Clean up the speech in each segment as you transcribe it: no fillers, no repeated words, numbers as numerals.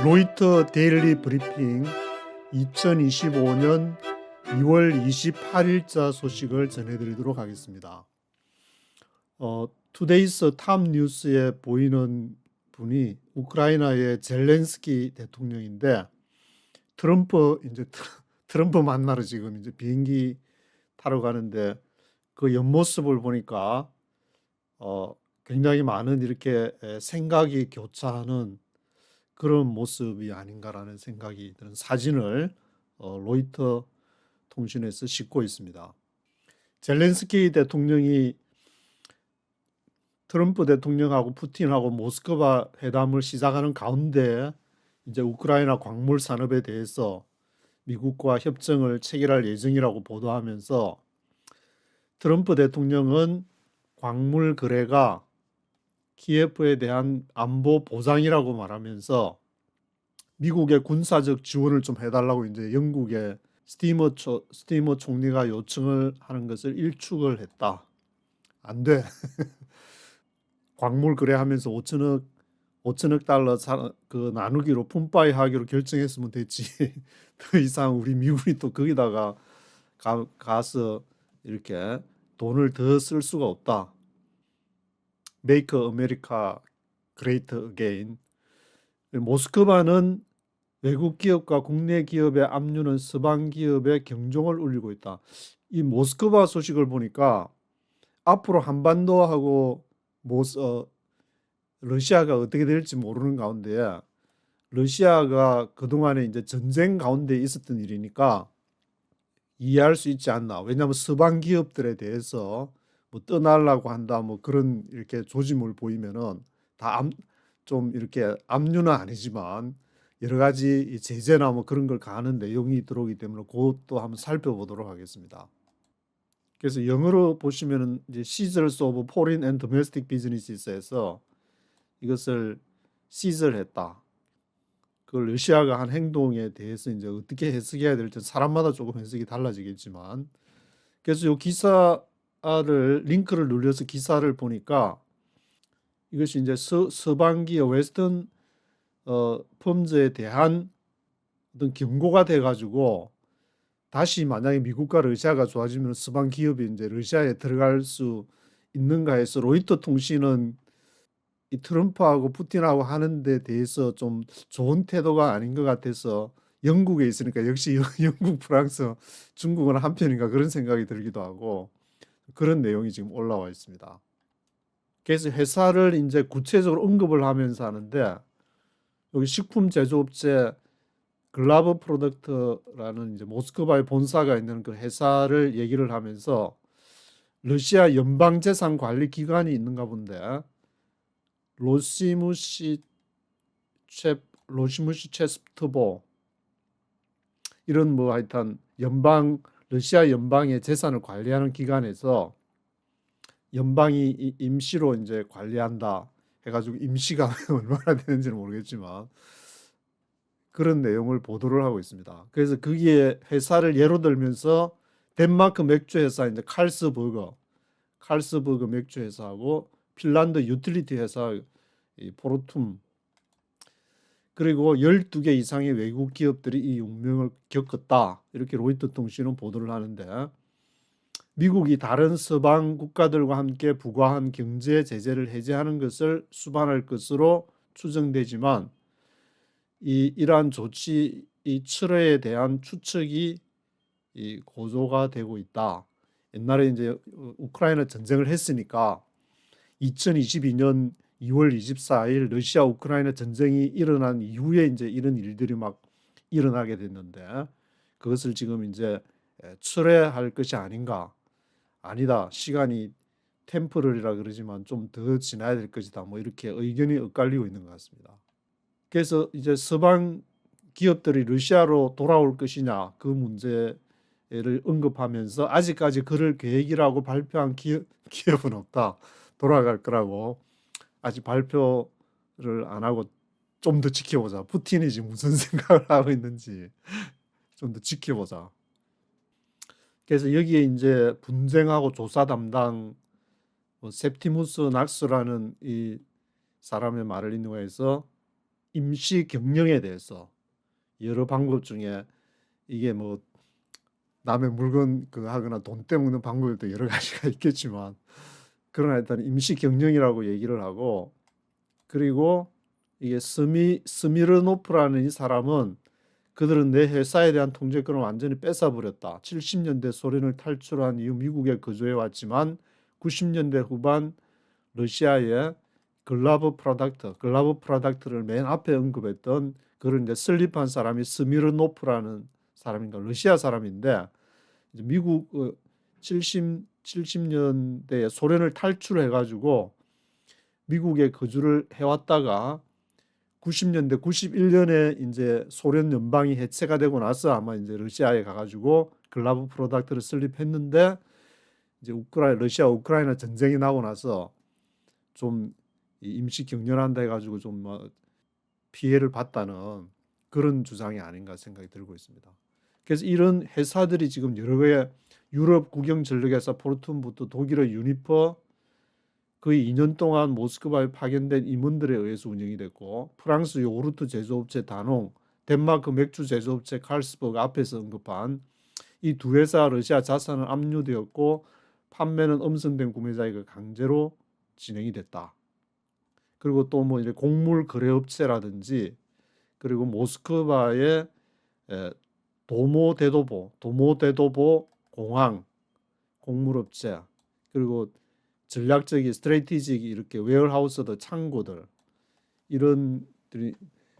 로이터 데일리 브리핑 2025년 2월 28일자 소식을 전해드리도록 하겠습니다. 투데이스 탑 뉴스에 보이는 분이 우크라이나의 젤렌스키 대통령인데 트럼프 만나러 지금 이제 비행기 타러 가는데 그 옆모습을 보니까 굉장히 많은 이렇게 생각이 교차하는 그런 모습이 아닌가라는 생각이 드는 사진을 로이터 통신에서 싣고 있습니다. 젤렌스키 대통령이 트럼프 대통령하고 푸틴하고 모스크바 회담을 시작하는 가운데 이제 우크라이나 광물 산업에 대해서 미국과 협정을 체결할 예정이라고 보도하면서 트럼프 대통령은 광물 거래가 키예프에 대한 안보 보장이라고 말하면서 미국의 군사적 지원을 좀 해달라고 이제 영국의 스티머 총리가 요청을 하는 것을 일축을 했다. 안 돼. 광물 거래하면서 5천억 달러 그 나누기로 푼바이 하기로 결정했으면 됐지. 더 이상 우리 미국이 또 거기다가 가서 이렇게 돈을 더 쓸 수가 없다. Make America Great Again. 모스크바는 외국 기업과 국내 기업의 압류는 서방 기업의 경종을 울리고 있다. 이 모스크바 소식을 보니까 앞으로 한반도하고 러시아가 어떻게 될지 모르는 가운데 러시아가 그동안에 이제 전쟁 가운데 있었던 일이니까 이해할 수 있지 않나. 왜냐하면 서방 기업들에 대해서 뭐 떠나려고 한다 뭐 그런 이렇게 조짐을 보이면은 다 좀 이렇게 압류는 아니지만 여러 가지 제재나 뭐 그런 걸 가하는 내용이 들어오기 때문에 그것도 한번 살펴보도록 하겠습니다. 그래서 영어로 보시면은 이제 Seizures of Foreign and Domestic Business에서 이것을 시절했다. 그 러시아가 한 행동에 대해서 이제 어떻게 해석해야 될지 사람마다 조금 해석이 달라지겠지만, 그래서 이 기사를 링크를 눌려서 기사를 보니까 이것이 이제 서방기업 웨스턴 펌즈에 대한 어떤 경고가 돼가지고 다시 만약에 미국과 러시아가 좋아지면 서방 기업이 이제 러시아에 들어갈 수 있는가 해서 로이터 통신은 이 트럼프하고 푸틴하고 하는 데 대해서 좀 좋은 태도가 아닌 것 같아서 영국에 있으니까 역시 영국, 프랑스, 중국은 한편인가 그런 생각이 들기도 하고 그런 내용이 지금 올라와 있습니다. 그래서 회사를 이제 구체적으로 언급을 하면서 하는데 여기 식품 제조업체 글라브 프로덕트라는 이제 모스크바에 본사가 있는 그 회사를 얘기를 하면서 러시아 연방재산관리기관이 있는가 본데 로시무시 체스트보 이런 뭐 하여튼 러시아 연방의 재산을 관리하는 기관에서 연방이 임시로 이제 관리한다 해가지고 임시가 얼마나 되는지는 모르겠지만 그런 내용을 보도를 하고 있습니다. 그래서 거기에 회사를 예로 들면서 덴마크 맥주 회사 이제 칼스버그 맥주 회사하고 핀란드 유틸리티 회사 포르툼 그리고 12개 이상의 외국 기업들이 이 운명을 겪었다. 이렇게 로이터 통신은 보도를 하는데 미국이 다른 서방 국가들과 함께 부과한 경제 제재를 해제하는 것을 수반할 것으로 추정되지만 이러한 조치 이 철회에 대한 추측이 고조가 되고 있다. 옛날에 이제 우크라이나 전쟁을 했으니까 2022년 2월 24일 러시아 우크라이나 전쟁이 일어난 이후에 이제 이런 일들이 막 일어나게 됐는데 그것을 지금 이제 철회할 것이 아닌가. 아니다. 시간이 템포럴이라 그러지만 좀 더 지나야 될 것이다. 뭐 이렇게 의견이 엇갈리고 있는 것 같습니다. 그래서 이제 서방 기업들이 러시아로 돌아올 것이냐 그 문제를 언급하면서 아직까지 그럴 계획이라고 발표한 기업은 없다. 돌아갈 거라고 아직 발표를 안 하고 좀 더 지켜보자. 푸틴이 지금 무슨 생각을 하고 있는지 좀 더 지켜보자. 그래서 여기에 이제 분쟁하고 조사 담당 셉티무스 낙스라는 이 사람의 말을 인용해서 임시 경영에 대해서 여러 방법 중에 이게 뭐 남의 물건 그 하거나 돈 떼먹는 방법도 여러 가지가 있겠지만 그러나 일단 임시 경영이라고 얘기를 하고, 그리고 이게 스미르노프라는 이 사람은 그들은 내 회사에 대한 통제권을 완전히 뺏어버렸다. 70년대 소련을 탈출한 이후 미국에 거주해 왔지만 90년대 후반 러시아의 글라브 프로덕트를 맨 앞에 언급했던 그런 이제 설립한 사람이 스미르노프라는 사람인가 러시아 사람인데, 이제 미국 70년대에 소련을 탈출해 가지고 미국에 거주를 해왔다가 90년대 91년에 이제 소련 연방이 해체가 되고 나서 아마 이제 러시아에 가가지고 글라브 프로덕트를 설립했는데, 이제 러시아 우크라이나 전쟁이 나고 나서 좀 임시 경련한다 해가지고 좀 피해를 봤다는 그런 주장이 아닌가 생각이 들고 있습니다. 그래서 이런 회사들이 지금 여러 개의 유럽 국영 전력회사 포르툰부터 독일의 유니퍼, 거의 2년 동안 모스크바에 파견된 임원들에 의해서 운영이 됐고, 프랑스 요구르트 제조업체 다농, 덴마크 맥주 제조업체 칼스버그 앞에서 언급한 이 두 회사 러시아 자산은 압류되었고 판매는 엄선된 구매자에게 강제로 진행이 됐다. 그리고 또 뭐 이제 곡물 거래업체라든지, 그리고 모스크바의 도모데도보 공항 곡물업체, 그리고 전략적인 스트레이티직 이렇게 웨어하우스들 창고들, 이런 들이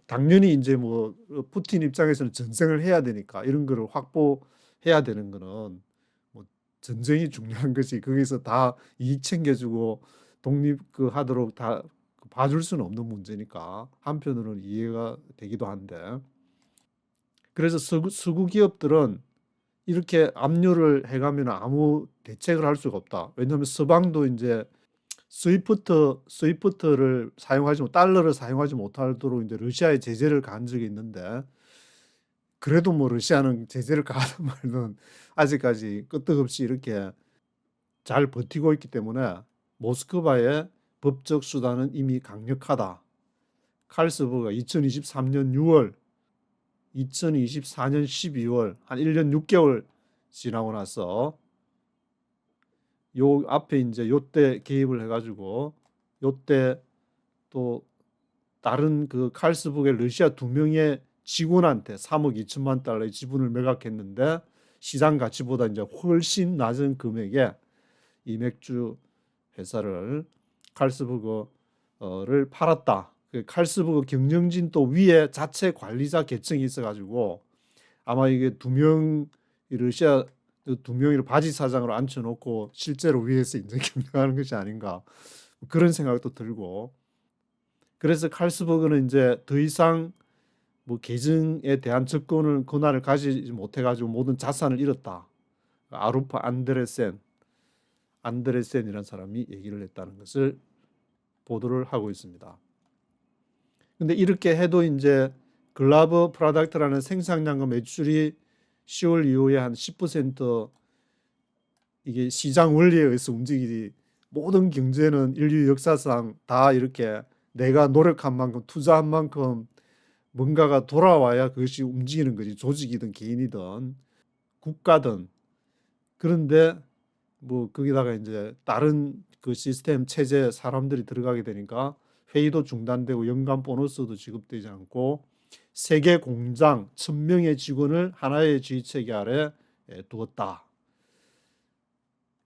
당연히 이제 뭐 푸틴 입장에서는 전쟁을 해야 되니까 이런 거를 확보해야 되는 거는 뭐 전쟁이 중요한 거지, 거기서 다 이익 챙겨주고 독립 그 하도록 다 봐줄 수는 없는 문제니까 한편으로는 이해가 되기도 한데, 그래서 서구 기업들은 이렇게 압류를 해가면 아무 대책을 할 수가 없다. 왜냐하면 서방도 이제 스위프트를 사용하지 못, 달러를 사용하지 못하도록 이제 러시아에 제재를 가한 적이 있는데, 그래도 뭐 러시아는 제재를 가하든 말든 아직까지 끄떡없이 이렇게 잘 버티고 있기 때문에 모스크바의 법적 수단은 이미 강력하다. 칼스버가 2023년 6월, 2024년 12월 한 1년 6개월 지나고 나서 요 앞에 이제 요때 개입을 해가지고 요때 또 다른 그 칼스버그의 러시아 2명의 직원한테 3억 2천만 달러의 지분을 매각했는데 시장 가치보다 이제 훨씬 낮은 금액에 이 맥주 회사를 칼스버그를 팔았다. 그 칼스버그 경영진 또 위에 자체 관리자 계층이 있어가지고 아마 이게 러시아 2명을 바지 사장으로 앉혀놓고 실제로 위에서 이제 경영하는 것이 아닌가, 그런 생각도 들고, 그래서 칼스버그는 이제 더 이상 뭐 계정에 대한 권한을 가지지 못해가지고 모든 자산을 잃었다. 아루파 안드레센이라는 사람이 얘기를 했다는 것을 보도를 하고 있습니다. 근데 이렇게 해도 이제 글라브 프로덕트라는 생산량과 매출이 10월 이후에 한 10% 이게 시장 원리에 의해서 움직이지, 모든 경제는 인류 역사상 다 이렇게 내가 노력한 만큼 투자한 만큼 뭔가가 돌아와야 그것이 움직이는 거지, 조직이든 개인이든 국가든. 그런데 뭐 거기다가 이제 다른 그 시스템 체제 사람들이 들어가게 되니까 회의도 중단되고 연간 보너스도 지급되지 않고 세계 공장 1000명의 직원을 하나의 지휘체계 아래 두었다.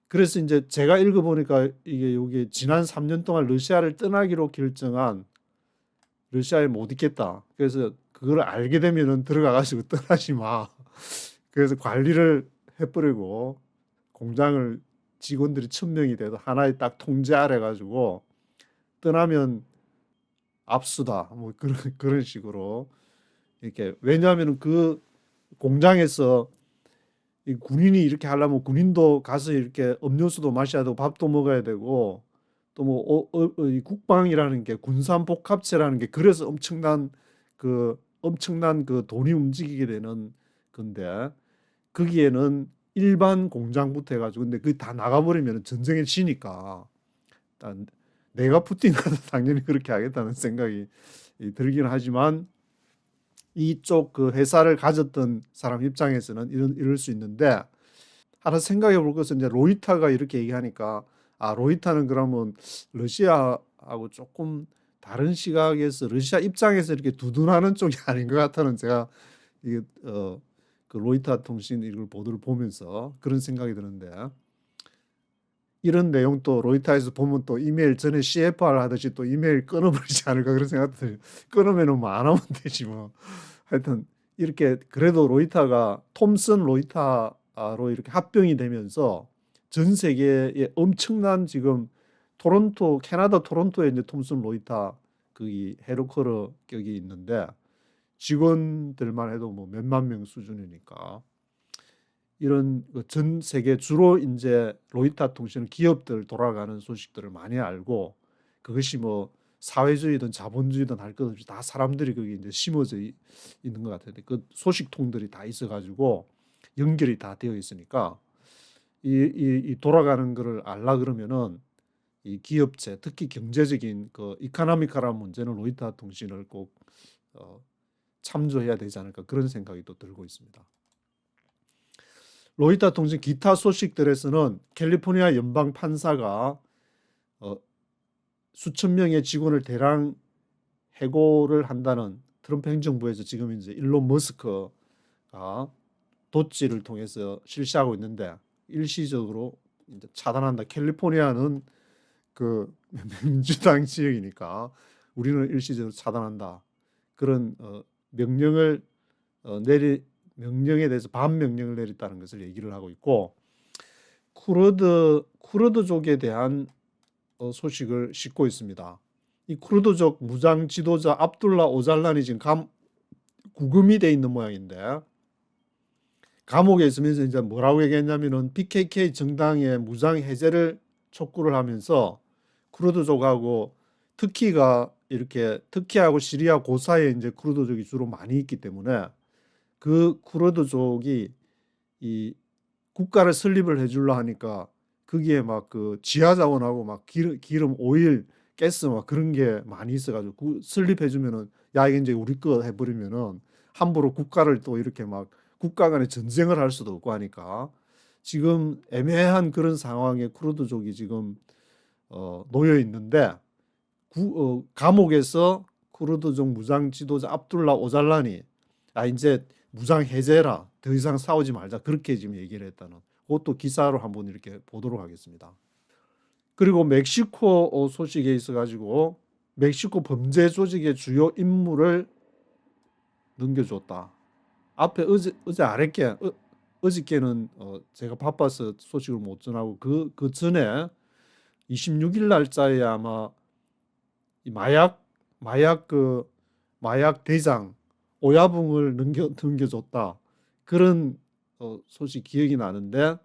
그래서 이제 제가 읽어보니까 이게 여기 지난 3년 동안 러시아를 떠나기로 결정한, 러시아에 못 있겠다. 그래서 그걸 알게 되면은 들어가가지고 떠나지 마. 그래서 관리를 해버리고 공장을 직원들이 1000명이 돼도 하나의 딱 통제 아래 가지고 떠나면 압수다. 뭐 그런 식으로 이렇게, 왜냐하면 그 공장에서 이 군인이 이렇게 하려면 군인도 가서 이렇게 음료수도 마셔야 되고 밥도 먹어야 되고 또 뭐 이 국방이라는 게 군산복합체라는 게 그래서 엄청난 그 돈이 움직이게 되는 건데, 거기에는 일반 공장부터 해가지고, 근데 그게 다 나가버리면 전쟁에 지니까 일단 내가 푸틴한테 당연히 그렇게 하겠다는 생각이 들긴 하지만 이쪽 그 회사를 가졌던 사람 입장에서는 이럴 수 있는데, 하나 생각해 볼 것은 이제 로이터가 이렇게 얘기하니까 로이터는 그러면 러시아하고 조금 다른 시각에서 러시아 입장에서 이렇게 두둔하는 쪽이 아닌 것 같다는, 제가 이게 그 로이터 통신 이걸 보도를 보면서 그런 생각이 드는데, 이런 내용 또 로이터에서 보면 또 이메일 전에 CFR 하듯이 또 이메일 끊어버리지 않을까 그런 생각도 들어요. 끊으면은 뭐 안 하면 되지 뭐. 하여튼 이렇게 그래도 로이터가 톰슨 로이터로 이렇게 합병이 되면서 전 세계에 엄청난 지금 토론토, 캐나다 토론토에 이제 톰슨 로이터 거기 헤드쿼터 격이 있는데 직원들만 해도 뭐 몇만 명 수준이니까, 이런 전 세계 주로 이제 로이터 통신은 기업들 돌아가는 소식들을 많이 알고, 그것이 뭐 사회주의든 자본주의든 할 것 없이 다 사람들이 거기 이제 심어져 있는 것 같은데, 그 소식통들이 다 있어가지고 연결이 다 되어 있으니까 이 돌아가는 거를 알라 그러면은 이 기업체, 특히 경제적인 그 이코노미컬한 문제는 로이터 통신을 꼭 참조해야 되지 않을까 그런 생각이 또 들고 있습니다. 로이터 통신 기타 소식들에서는 캘리포니아 연방 판사가 수천 명의 직원을 대량 해고를 한다는 트럼프 행정부에서 지금 이제 일론 머스크가 도지를 통해서 실시하고 있는데, 일시적으로 이제 차단한다. 캘리포니아는 그 민주당 지역이니까 우리는 일시적으로 차단한다. 그런 명령을 명령에 대해서 반명령을 내렸다는 것을 얘기를 하고 있고, 쿠르드족에 대한 소식을 싣고 있습니다. 이 쿠르드족 무장 지도자 압둘라 오잘란이 지금 구금이 돼 있는 모양인데, 감옥에 있으면서 이제 뭐라고 얘기했냐면은 PKK 정당의 무장 해제를 촉구를 하면서 쿠르드족하고 터키하고 시리아 그 사이에 이제 쿠르드족이 주로 많이 있기 때문에 그 쿠르드족이 이 국가를 설립을 해주려 하니까 거기에 막 그 지하 자원하고 막 기름, 오일, 가스 막 그런 게 많이 있어가지고 설립해주면은 이게 이제 우리 거 해버리면은 함부로 국가를 또 이렇게 막 국가 간에 전쟁을 할 수도 없고 하니까 지금 애매한 그런 상황에 쿠르드족이 지금 놓여 있는데, 감옥에서 쿠르드족 무장 지도자 압둘라 오잘란이 이제 무장 해제라, 더 이상 싸우지 말자, 그렇게 지금 얘기를 했다는, 그것도 기사로 한번 이렇게 보도록 하겠습니다. 그리고 멕시코 소식에 있어가지고 멕시코 범죄 조직의 주요 인물을 넘겨줬다. 앞에 어제 아랫게 어저께는 제가 바빠서 소식을 못 전하고 그 전에 26일 날짜에 아마 이 마약 대장 오야붕을 넘겨줬다. 그런 소식 기억이 나는데,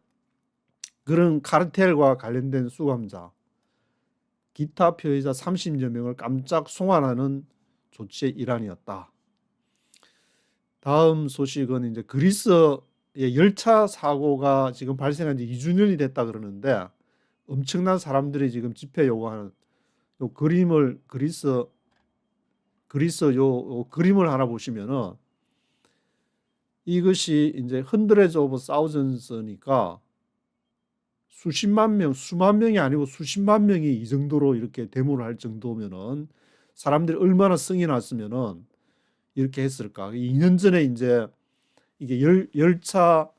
그런 카르텔과 관련된 수감자, 기타 피해자 30여 명을 깜짝 송환하는 조치의 일환이었다. 다음 소식은 이제 그리스의 열차 사고가 지금 발생한 지 2주년이 됐다 그러는데, 엄청난 사람들이 지금 집회 요구하는 요 그림을 그리스 요 그림을 하나 보시면은, 이것이 이제 헌드레즈 오브 사우전스니까 수십만 명, 수만 명이 아니고 수십만 명이 이 정도로 이렇게 데모를 할 정도면은 사람들이 얼마나 성이 났으면은 이렇게 했을까. 2년 전에 이제 이게 열차하고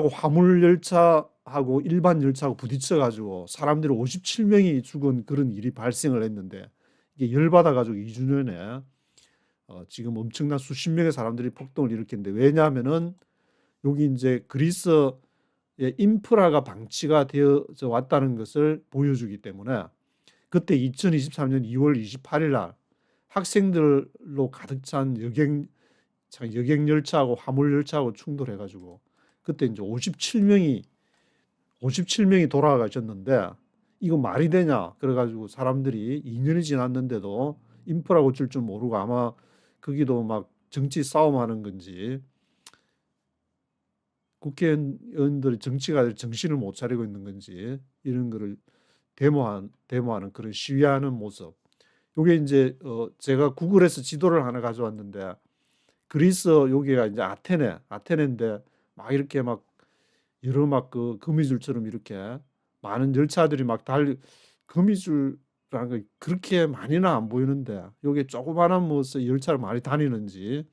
화물 열차하고 일반 열차하고 부딪혀 가지고 사람들이 57명이 죽은 그런 일이 발생을 했는데, 이게 열받아 가지고 2주년에 지금 엄청난 수십 명의 사람들이 폭동을 일으켰는데, 왜냐하면은 여기 이제 그리스의 인프라가 방치가 되어져 왔다는 것을 보여주기 때문에, 그때 2023년 2월 28일 날 학생들로 가득 찬 여객 열차하고 화물 열차하고 충돌해가지고 그때 이제 57명이 돌아가셨는데, 이거 말이 되냐? 그래가지고 사람들이 2년이 지났는데도 인프라 고칠 줄 모르고, 아마 거기도 막 정치 싸움하는 건지 국회의원들이 정치가 정신을 못 차리고 있는 건지, 이런 거를 데모하는 그런 시위하는 모습, 요게 인제 제가 구글에서 지도를 하나 가져왔는데 그리스 여기가 이제 아테네인데 막 이렇게 막 여러 막 그 거미줄처럼 이렇게 많은 열차들이 막 거미줄이라는 거 그렇게 많이는 안 보이는데 요게 조그마한 무슨 열차를 많이 다니는지.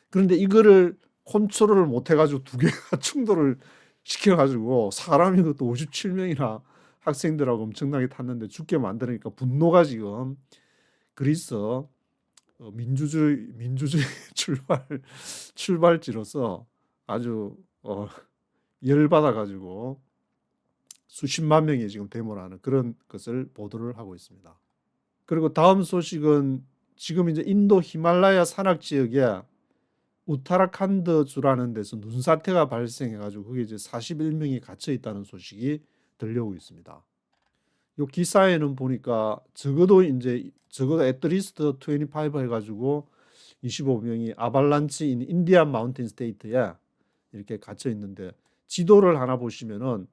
그런데 이거를 컨트롤을 못 해 가지고 두 개가 충돌을 시켜 가지고 사람이 그것도 57 명이나 학생들하고 엄청나게 탔는데 죽게 만드니까 분노가 지금 그리스 민주주의 출발지로서 아주 열받아 가지고 수십만 명이 지금 데모를 하는 그런 것을 보도를 하고 있습니다. 그리고 다음 소식은 지금 이제 인도 히말라야 산악 지역에 우타라칸드 주라는 데서 눈사태가 발생해 가지고 거기 이제 41명이 갇혀 있다는 소식이 들려오고 있습니다. 요 기사에는 보니까 적어도 애트리스트 25 해가지고 25명이 아발란치 인 인디안 마운틴 스테이트에 이렇게 갇혀 있는데 지도를 하나 보시면은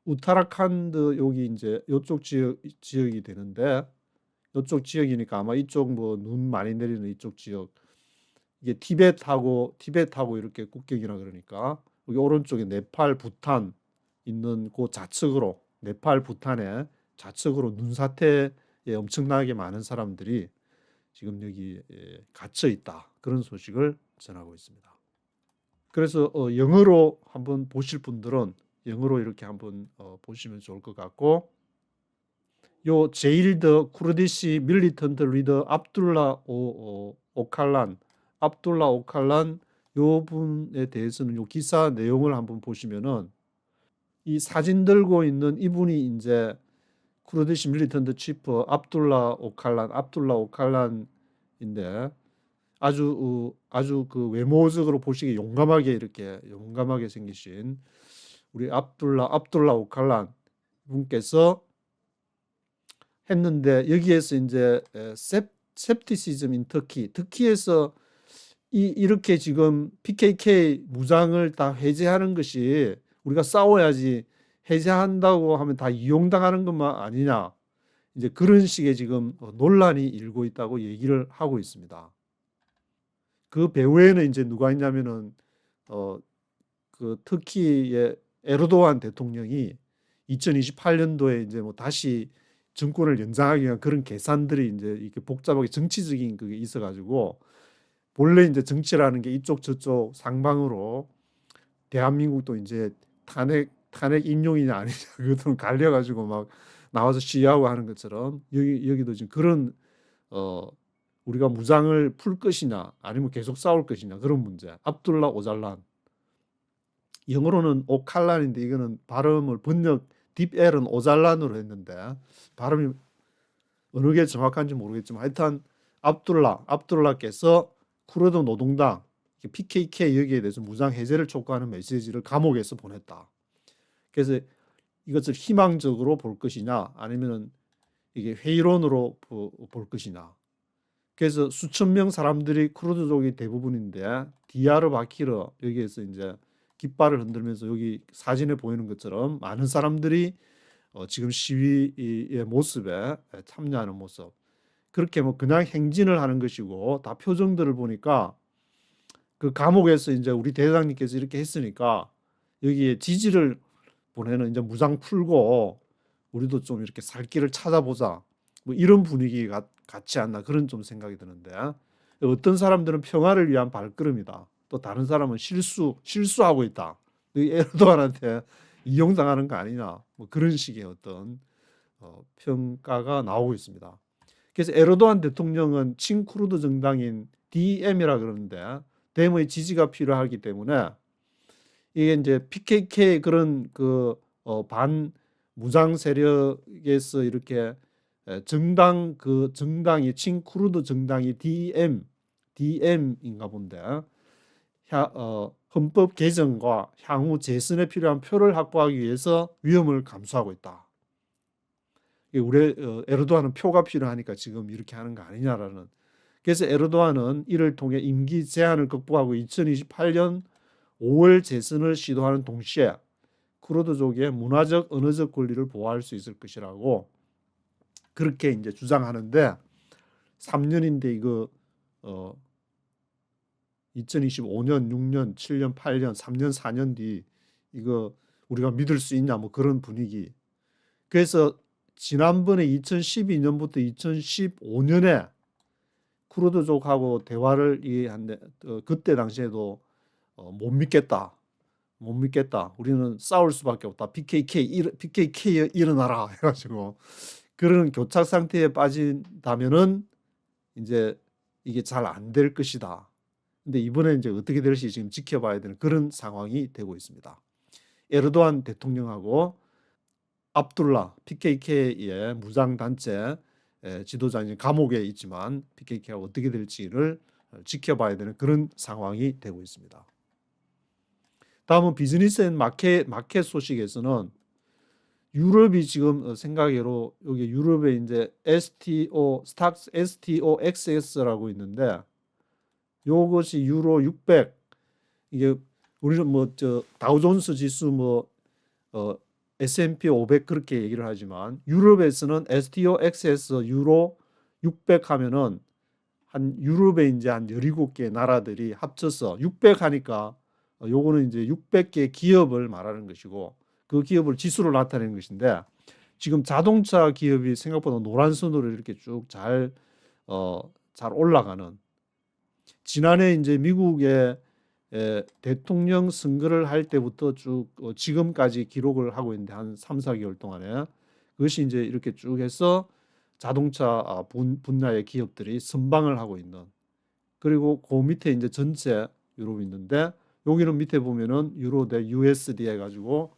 우타라칸드 여기 이제 요쪽 지역이 되는데 요쪽 지역이니까 아마 이쪽 뭐 눈 많이 내리는 이쪽 지역 이게 티벳하고 이렇게 국경이라 그러니까 여기 오른쪽에 네팔, 부탄 있는 그 좌측으로 네팔, 부탄에 좌측으로 눈사태에 엄청나게 많은 사람들이 지금 여기 갇혀 있다. 그런 소식을 전하고 있습니다. 그래서 영어로 한번 보실 분들은 영어로 이렇게 한번 보시면 좋을 것 같고 요 제일드 쿠르디시 밀리턴트 리더 오칼란 요 분에 대해서는 요 기사 내용을 한번 보시면은 이 사진 들고 있는 이분이 이제 쿠르디시 밀리턴트 치프 압둘라 오칼란인데 아주 그 외모적으로 보시기에 용감하게 생기신 우리 압둘라 오칼란 분께서 했는데 여기에서 이제 셉티시즘 인 터키에서 이렇게 지금 PKK 무장을 다 해제하는 것이 우리가 싸워야지 해제한다고 하면 다 이용당하는 것만 아니냐 이제 그런 식의 지금 논란이 일고 있다고 얘기를 하고 있습니다. 그 배후에는 이제 누가 있냐면은 그 터키의 에르도안 대통령이 2028년도에 이제 뭐 다시 정권을 연장하기 위한 그런 계산들이 이제 이렇게 복잡하게 정치적인 그게 있어가지고 본래 이제 정치라는 게 이쪽 저쪽 상방으로 대한민국도 이제 탄핵 인용이냐 아니냐 그것도 갈려가지고 막 나와서 시위하고 하는 것처럼 여기도 지금 그런 우리가 무장을 풀 것이냐 아니면 계속 싸울 것이냐 그런 문제. 압둘라 오잘란 영어로는 오칼란인데 이거는 발음을 딥엘은 오잘란으로 했는데 발음이 어느 게 정확한지 모르겠지만 하여튼 압둘라께서 쿠르드 노동당 PKK 여기에 대해서 무장 해제를 촉구하는 메시지를 감옥에서 보냈다. 그래서 이것을 희망적으로 볼 것이냐 아니면 이게 회의론으로 볼 것이냐. 그래서 수천 명 사람들이 쿠르드족이 대부분인데 디야르바키르 여기에서 이제 깃발을 흔들면서 여기 사진에 보이는 것처럼 많은 사람들이 지금 시위의 모습에 참여하는 모습. 그렇게 뭐 그냥 행진을 하는 것이고 다 표정들을 보니까 그 감옥에서 이제 우리 대장님께서 이렇게 했으니까 여기에 지지를 보내는 이제 무장 풀고 우리도 좀 이렇게 살 길을 찾아보자. 뭐 이런 분위기가 같지 않나 그런 좀 생각이 드는데 어떤 사람들은 평화를 위한 발걸음이다. 또 다른 사람은 실수하고 있다. 에르도안한테 이용당하는 거 아니냐. 뭐 그런 식의 어떤 평가가 나오고 있습니다. 그래서 에르도안 대통령은 친쿠르드 정당인 DM이라 그러는데 DM의 지지가 필요하기 때문에 이게 이제 PKK 그런 그 반 무장 세력에서 이렇게 정당이 친쿠르드 정당이 DM인가 본데 헌법 개정과 향후 재선에 필요한 표를 확보하기 위해서 위험을 감수하고 있다. 우리 에르도안은 표가 필요하니까 지금 이렇게 하는 거 아니냐라는. 그래서 에르도안은 이를 통해 임기 제한을 극복하고 2028년 5월 재선을 시도하는 동시에 쿠르드족의 언어적 권리를 보호할 수 있을 것이라고 그렇게 이제 주장하는데 3년인데 이거 2025년, 6년, 7년, 8년, 3년, 4년 뒤 이거 우리가 믿을 수 있냐 뭐 그런 분위기. 그래서 지난번에 2012년부터 2015년에 쿠르드족하고 대화를 한데 그때 당시에도 못 믿겠다. 못 믿겠다. 우리는 싸울 수밖에 없다. PKK 일어나라 해가지고 그런 교착 상태에 빠진다면은 이제 이게 잘 안 될 것이다. 근데 이번에 이제 어떻게 될지 지금 지켜봐야 되는 그런 상황이 되고 있습니다. 에르도안 대통령하고 압둘라 PKK의 무장 단체 지도자인 감옥에 있지만 PKK가 어떻게 될지를 지켜봐야 되는 그런 상황이 되고 있습니다. 다음은 비즈니스 앤 마켓 소식에서는 유럽이 지금 생각외로 여기 유럽에 이제 스탁스 STOXS라고 있는데 요것이 유로 600 이게 우리는 뭐 다우존스 지수 S&P 500 그렇게 얘기를 하지만 유럽에서는 STOXS 유로 600 하면은 한 유럽에 이제 한 17개 나라들이 합쳐서 600 하니까 요거는 이제 600개 기업을 말하는 것이고 그 기업을 지수로 나타내는 것인데 지금 자동차 기업이 생각보다 노란 선으로 이렇게 쭉 잘 올라가는 지난해 이제 미국의 대통령 선거를 할 때부터 쭉 지금까지 기록을 하고 있는데 한 3, 4개월 동안에 그것이 이제 이렇게 쭉 해서 자동차 분야의 기업들이 선방을 하고 있는 그리고 그 밑에 이제 전체 유럽이 있는데 여기는 밑에 보면은 유로 대 USD 해가지고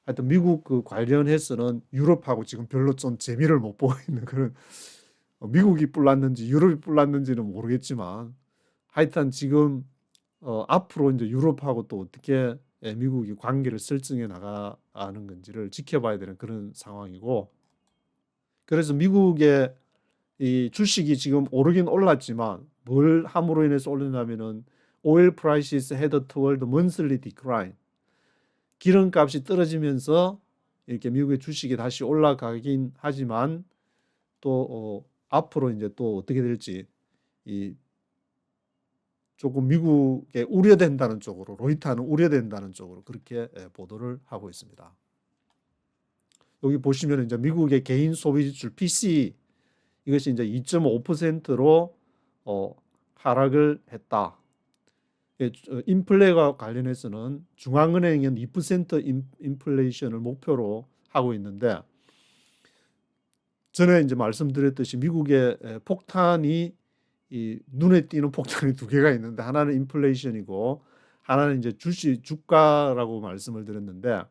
하여튼 미국 그 관련해서는 유럽하고 지금 별로 좀 재미를 못 보고 있는 그런 미국이 뿔났는지 유럽이 뿔났는지는 모르겠지만 하여튼 지금 앞으로 이제 유럽하고 또 어떻게 미국이 관계를 설정해 나가는 건지를 지켜봐야 되는 그런 상황이고 그래서 미국의 이 주식이 지금 오르긴 올랐지만 뭘 함으로 인해서 올랐냐면은 oil prices head toward monthly decline 기름값이 떨어지면서 이렇게 미국의 주식이 다시 올라가긴 하지만 또 앞으로 이제 또 어떻게 될지 이 조금 미국에 우려된다는 쪽으로 로이터는 우려된다는 쪽으로 그렇게 보도를 하고 있습니다. 여기 보시면 이제 미국의 개인 소비 지출 PCE 이것이 이제 2.5%로 하락을 했다. 인플레와 관련해서는 중앙은행은 2% 인플레이션을 목표로 하고 있는데 전에 이제 말씀드렸듯이 미국의 폭탄이 이 눈에 띄는 폭탄이 두 개가 있는데 하나는 인플레이션이고 하나는 이제 주가라고 말씀을 드렸는데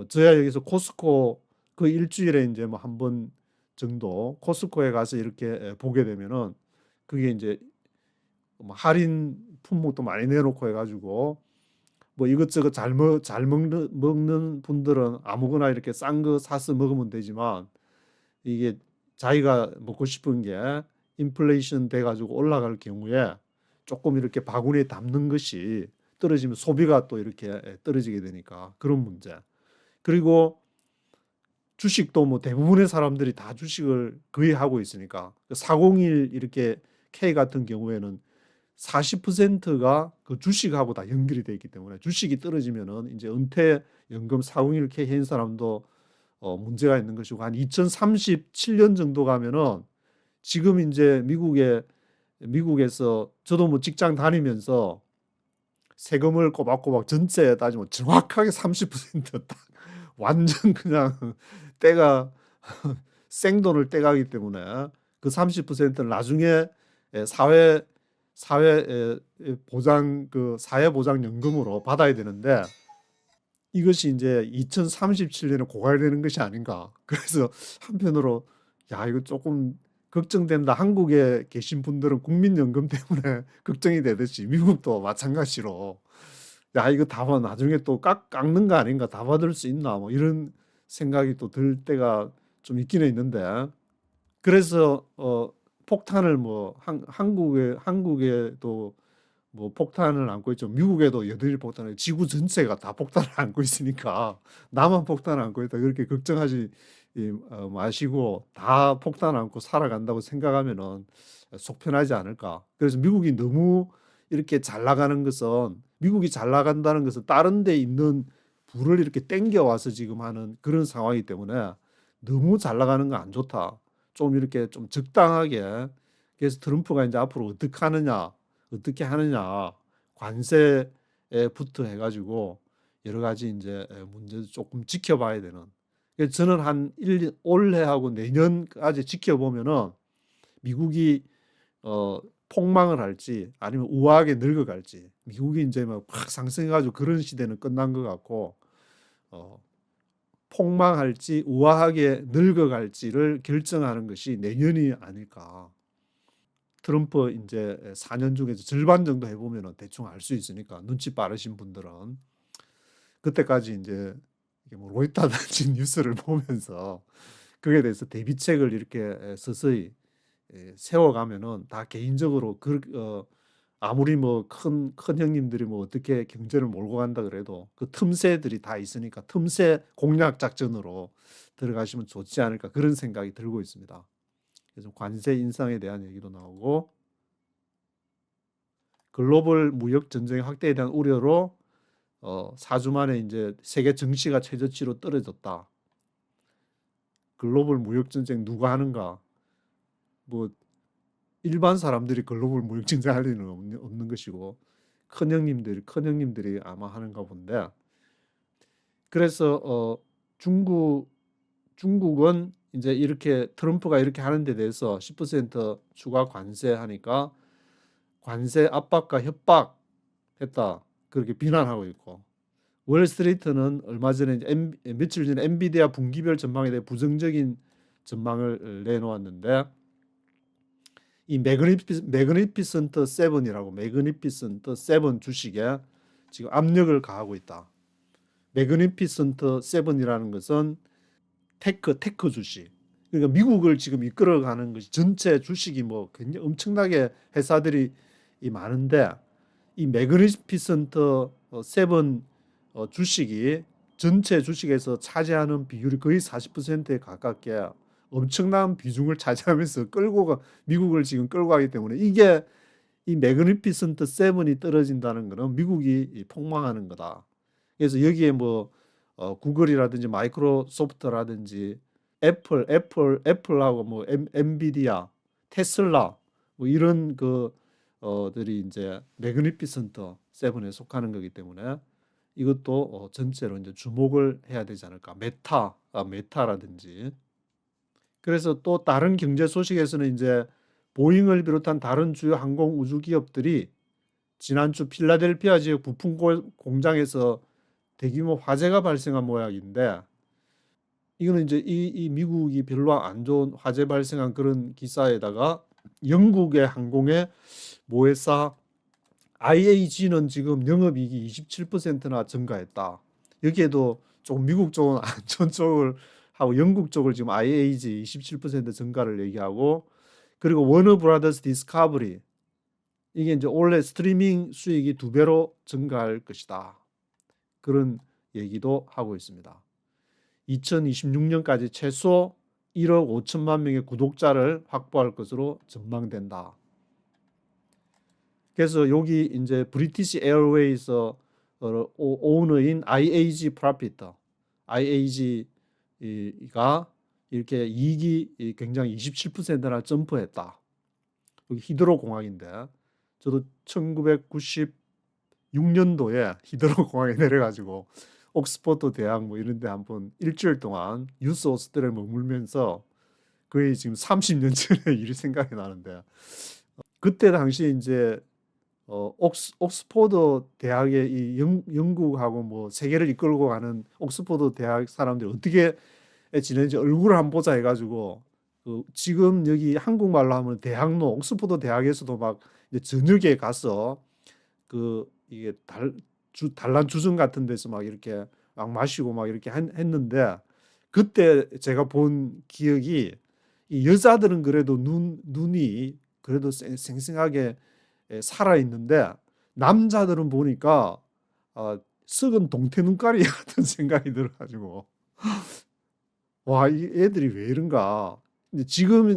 저야 여기서 코스코 그 일주일에 이제 뭐 한 번 정도 코스코에 가서 이렇게 보게 되면은 그게 이제 할인 품목도 많이 내놓고 해가지고 뭐 이것저것 잘 먹는 분들은 아무거나 이렇게 싼 거 사서 먹으면 되지만 이게 자기가 먹고 싶은 게 인플레이션 돼가지고 올라갈 경우에 조금 이렇게 바구니에 담는 것이 떨어지면 소비가 또 이렇게 떨어지게 되니까 그런 문제. 그리고 주식도 뭐 대부분의 사람들이 다 주식을 거의 하고 있으니까 401 이렇게 K 같은 경우에는 40%가 그 주식하고 다 연결이 되어 있기 때문에 주식이 떨어지면은 이제 은퇴 연금 401K 한 사람도 문제가 있는 것이고 한 2037년 정도 가면은 지금 이제 미국에서 저도 뭐 직장 다니면서 세금을 꼬박꼬박 전체에 따지면 정확하게 30%딱 완전 그냥 떼가 생돈을 떼가기 때문에 그 30%를 나중에 사회 보장 그 사회 보장 연금으로 받아야 되는데 이것이 이제 2037년에 고갈되는 것이 아닌가. 그래서 한편으로 야 이거 조금 걱정된다. 한국에 계신 분들은 국민연금 때문에 걱정이 되듯이 미국도 마찬가지로 야 이거 다 나중에 또 깎는 거 아닌가. 다 받을 수 있나 뭐 이런 생각이 또 들 때가 좀 있기는 있는데 그래서 폭탄을 뭐 한국에도 뭐 폭탄을 안고 있죠. 미국에도 여전히 폭탄을 지구 전체가 다 폭탄을 안고 있으니까 나만 폭탄을 안고 있다 그렇게 걱정하지 마시고 다 폭탄 안고 살아간다고 생각하면은 속 편하지 않을까. 그래서 미국이 너무 이렇게 잘 나가는 것은 미국이 잘 나간다는 것은 다른 데 있는 부를 이렇게 땡겨 와서 지금 하는 그런 상황이기 때문에 너무 잘 나가는 건 안 좋다. 좀 이렇게 좀 적당하게. 그래서 트럼프가 이제 앞으로 어떻게 하느냐, 어떻게 하느냐, 관세에부터 해가지고 여러 가지 이제 문제도 조금 지켜봐야 되는. 그래서 저는 한 올해하고 내년까지 지켜보면은 미국이 폭망을 할지 아니면 우아하게 늙어갈지, 미국이 이제 막 확 상승해가지고 그런 시대는 끝난 것 같고 어, 폭망할지 우아하게 늙어갈지를 결정하는 것이 내년이 아닐까. 트럼프 이제 4년 중에서 절반 정도 해보면 대충 알 수 있으니까, 눈치 빠르신 분들은 그때까지 이제 뭐 로이터든지 뉴스를 보면서 그에 대해서 대비책을 이렇게 서서히 세워가면은 다 개인적으로 아무리 뭐 큰 형님들이 뭐 어떻게 경제를 몰고 간다 그래도 그 틈새들이 다 있으니까 틈새 공략 작전으로 들어가시면 좋지 않을까, 그런 생각이 들고 있습니다. 그래서 관세 인상에 대한 얘기도 나오고, 글로벌 무역 전쟁 확대에 대한 우려로 4주 만에 이제 세계 증시가 최저치로 떨어졌다. 글로벌 무역 전쟁 누가 하는가? 뭐 일반 사람들이 글로벌 무역 전쟁 할 일은 없는 것이고 큰형님들이 아마 하는가 본데, 그래서 중국은 이제 이렇게 트럼프가 이렇게 하는 데 대해서 10% 추가 관세하니까 관세 압박과 협박했다, 그렇게 비난하고 있고, 월스트리트는 얼마 전에 며칠 전에 엔비디아 분기별 전망에 대해 부정적인 전망을 내놓았는데, 이 매그니피센트 세븐이라고, 매그니피센트 세븐 주식에 지금 압력을 가하고 있다. 매그니피센트 세븐이라는 것은 테크 주식. 그러니까 미국을 지금 이끌어가는 것이, 전체 주식이 뭐 굉장히 엄청나게 회사들이 많은데, 이 매그니피센트 세븐 주식이 전체 주식에서 차지하는 비율이 거의 40%에 가깝게 엄청난 비중을 차지하면서 미국을 지금 끌고 가기 때문에, 이게 이 매그니피센트 세븐이 떨어진다는 것은 미국이 폭망하는 거다. 그래서 여기에 뭐 구글이라든지 마이크로소프트라든지 애플하고 뭐 엔비디아, 테슬라 뭐 이런 들이 이제 매그니피센트 세븐에 속하는 거기 때문에 이것도 전체로 이제 주목을 해야 되지 않을까. 메타라든지. 그래서 또 다른 경제 소식에서는 이제 보잉을 비롯한 다른 주요 항공 우주 기업들이 지난주 필라델피아 지역 부품 공장에서 대규모 화재가 발생한 모양인데, 이거는 이제 이 미국이 별로 안 좋은 화재 발생한 그런 기사에다가 영국의 항공의 모회사 IAG는 지금 영업이익이 27%나 증가했다. 여기에도 조금 미국 쪽은 안 좋은 쪽을 하고 영국 쪽을 지금 IAG 27% 증가를 얘기하고, 그리고 워너브라더스 디스커버리, 이게 이제 올해 스트리밍 수익이 2배로 증가할 것이다, 그런 얘기도 하고 있습니다. 2026년까지 최소 1억 5천만 명의 구독자를 확보할 것으로 전망된다. 그래서 여기 이제 브리티시 에어웨이즈 오너인 IAG 프로피터, IAG가 이렇게 이익이 굉장히 27%나 점프했다. 여기 히드로 공항인데, 저도 1996년도에 히드로 공항에 내려가지고 옥스퍼드 대학 뭐 이런 데 한번 일주일 동안 유스 호스텔에 머물면서 거의 지금 30년 전에 일이 생각이 나는데, 그때 당시 이제 옥스퍼드 대학의 이 영국하고 뭐 세계를 이끌고 가는 옥스퍼드 대학 사람들이 어떻게 지내는지 얼굴을 한번 보자 해가지고, 지금 여기 한국말로 하면 대학로, 옥스퍼드 대학에서도 막 이제 저녁에 가서 이게 단란 주점 같은 데서 막 이렇게 막 마시고 막 이렇게 했는데, 그때 제가 본 기억이, 이 여자들은 그래도 눈이 그래도 생생하게 살아 있는데, 남자들은 보니까 썩은 동태 눈깔이 같은 생각이 들어가지고 '와 이 애들이 왜 이런가.' 근데 지금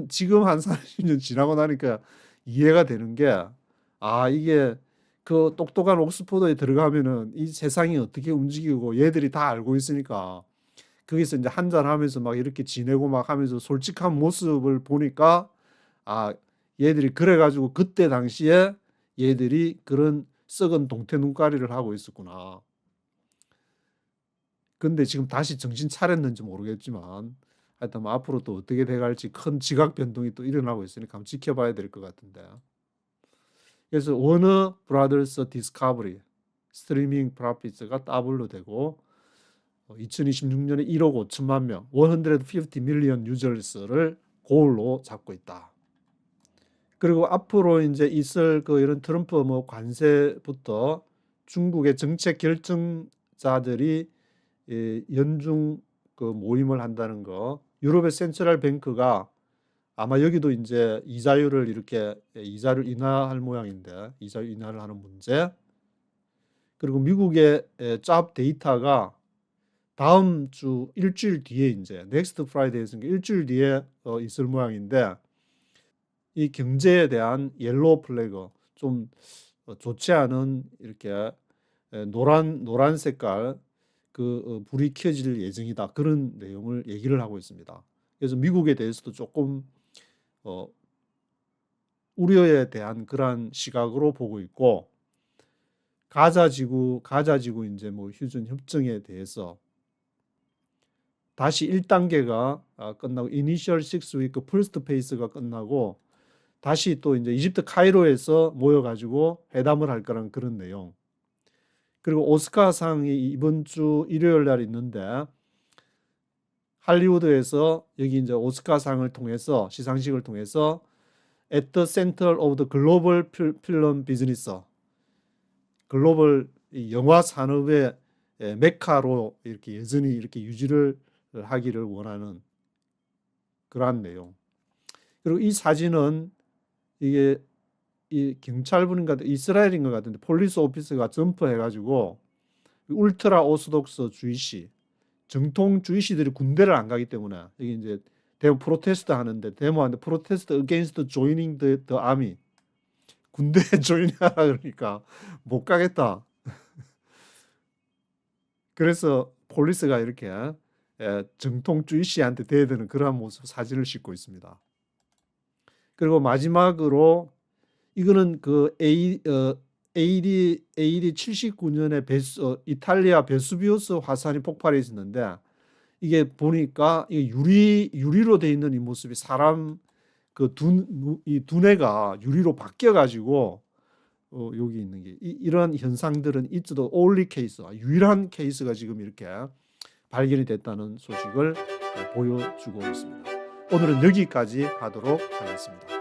한 30년 지나고 나니까 이해가 되는 게 이게 그 똑똑한 옥스포드에 들어가면은 이 세상이 어떻게 움직이고 얘들이 다 알고 있으니까 거기서 인제 한잔하면서 막 이렇게 지내고 막 하면서 솔직한 모습을 보니까 '아 얘들이 그래 가지고 그때 당시에 얘들이 그런 썩은 동태 눈깔이를 하고 있었구나.' 근데 지금 다시 정신 차렸는지 모르겠지만 하여튼 뭐 앞으로 또 어떻게 돼 갈지 큰 지각 변동이 또 일어나고 있으니까 한번 지켜봐야 될 것 같은데. 그래서 워너 브라더스 디스커버리 스트리밍 프로핏스가 더블로 되고 2026년에 1억 5천만 명 150 밀리언 유저스를 고을로 잡고 있다. 그리고 앞으로 인제 있을 그 이런 트럼프 뭐 관세부터 중국의 정책 결정자들이 연중 그 모임을 한다는 거, 유럽의 센트럴 뱅크가 아마 여기도 인제 이자율을 이렇게 이자를 인하할 모양인데 이자율 인하를 하는 문제, 그리고 미국의 잡 데이터가 다음 주 일주일 뒤에 인제 넥스트 프라이데이에서 일주일 뒤에 있을 모양인데 이 경제에 대한 옐로우 플래그 좀 좋지 않은 이렇게 노란 색깔 불이 켜질 예정이다. 그런 내용을 얘기를 하고 있습니다. 그래서 미국에 대해서도 조금 어 우려에 대한 그러한 시각으로 보고 있고, 가자 지구 인제 뭐 휴전 협정에 대해서 다시 1 단계가 끝나고 이니셜 6 위크 퍼스트 페이스가 끝나고 다시 또 인제 이집트 카이로에서 모여 가지고 회담을 할 거라는 그런 내용. 그리고 오스카상이 이번 주 일요일 날 있는데 할리우드에서 여기 인제 오스카상을 통해서 시상식을 통해서 "At the center of the global film business." 글로벌 이 영화 산업의 메카로 이렇게 여전히 이렇게 유지를 하기를 원하는 그러한 내용. 그리고 이 사진은 이게 이 경찰분인가 이스라엘인 것 같은데 폴리스 오피스가 점프해 가지고 울트라 오소독스 주의시, 정통 주의시들이 군대를 안 가기 때문에 여기 인제 데모 프로테스트 하는데 데모하는데 프로테스트 어게인스트 조이닝 더 아미 군대에 조인하라 그러니까 못 가겠다. 그래서 폴리스가 이렇게 정통 주의시한테 대드는 그러한 모습 사진을 싣고 있습니다. 그리고 마지막으로 이거는 그 AD 79년에 이탈리아 베수비우스 화산이 폭발했었는데 이게 보니까 이게 유리로 돼 있는 이 모습이 사람 이 두뇌가 유리로 바뀌어 가지고 여기 있는 게 이러한 현상들은 it's the only case, 유일한 케이스가 지금 이렇게 발견이 됐다는 소식을 보여주고 있습니다. 오늘은 여기까지 하도록 하겠습니다.